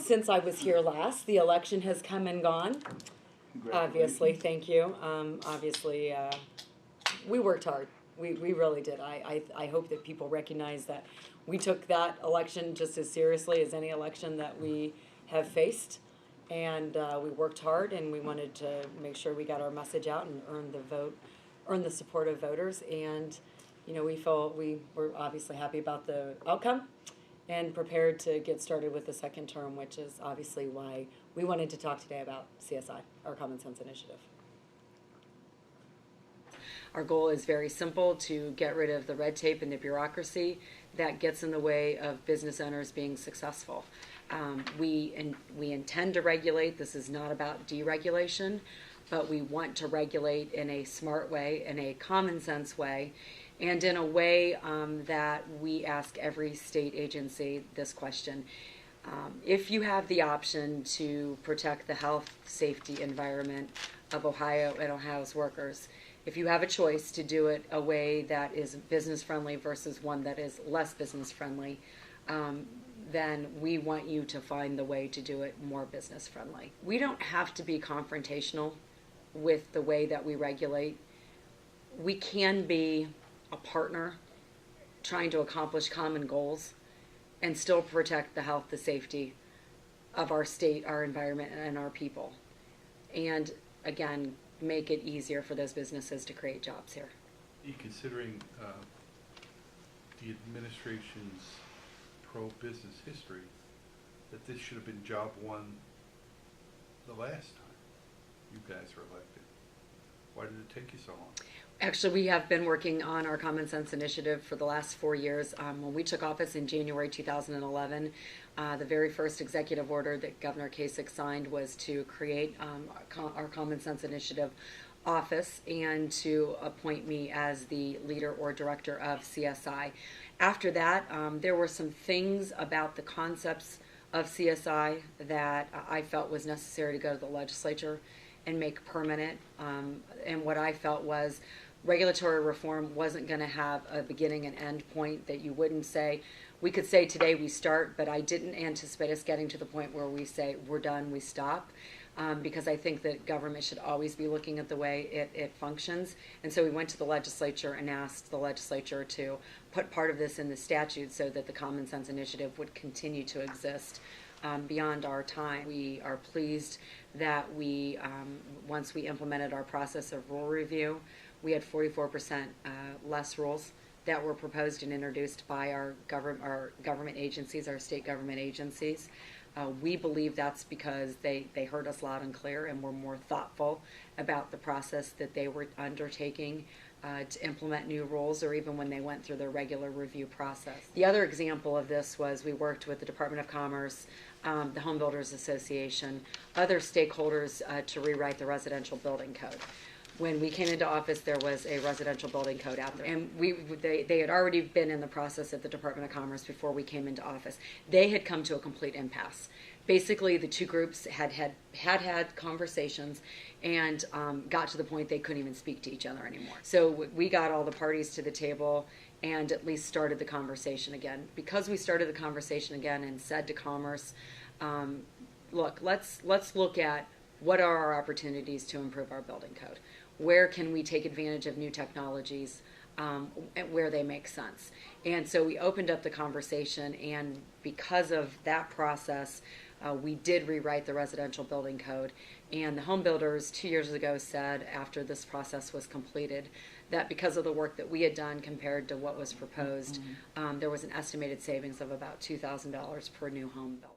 Since I was here last, the election has come and gone. Obviously, thank you. Obviously, we worked hard. We really did. I hope that people recognize that we took that election just as seriously as any election that we have faced. And we worked hard, and we wanted to make sure we got our message out and earn the support of voters. And, you know, we were obviously happy about the outcome and prepared to get started with the second term, which is obviously why we wanted to talk today about CSI, our Common Sense Initiative. Our goal is very simple: to get rid of the red tape and the bureaucracy that gets in the way of business owners being successful. We intend to regulate. This is not about deregulation, but we want to regulate in a smart way, in a common sense way, and in a way that we ask every state agency this question. If you have the option to protect the health, safety, environment of Ohio and Ohio's workers, if you have a choice to do it a way that is business friendly versus one that is less business friendly, then we want you to find the way to do it more business friendly. We don't have to be confrontational with the way that we regulate. We can be a partner trying to accomplish common goals and still protect the health, the safety of our state, our environment, and our people. And again, make it easier for those businesses to create jobs here. Are you considering the administration's pro-business history that this should have been job one the last time you guys were elected? Why did it take you so long? Actually, we have been working on our Common Sense Initiative for the last 4 years. When we took office in January 2011, the very first executive order that Governor Kasich signed was to create our Common Sense Initiative office and to appoint me as the leader or director of CSI. After that, there were some things about the concepts of CSI that I felt was necessary to go to the legislature and make permanent. And what I felt was regulatory reform wasn't going to have a beginning and end point, that you wouldn't say, we could say today we start, but I didn't anticipate us getting to the point where we say we're done, we stop. Because I think that government should always be looking at the way it functions. And so we went to the legislature and asked the legislature to put part of this in the statute so that the Common Sense Initiative would continue to exist beyond our time. We are pleased that we, once we implemented our process of rule review, we had 44% less rules that were proposed and introduced by our government agencies, our state government agencies. We believe that's because they heard us loud and clear and were more thoughtful about the process that they were undertaking to implement new rules, or even when they went through their regular review process. The other example of this was we worked with the Department of Commerce, the Home Builders Association, other stakeholders to rewrite the residential building code. When we came into office, there was a residential building code out there, and they had already been in the process at the Department of Commerce before we came into office. They had come to a complete impasse. Basically, the two groups had conversations and got to the point they couldn't even speak to each other anymore. So we got all the parties to the table and at least started the conversation again. Because we started the conversation again and said to Commerce, look, let's look at what are our opportunities to improve our building code. Where can we take advantage of new technologies where they make sense? And so we opened up the conversation, and because of that process, we did rewrite the residential building code. And the home builders 2 years ago said, after this process was completed, that because of the work that we had done compared to what was proposed, there was an estimated savings of about $2,000 per new home built.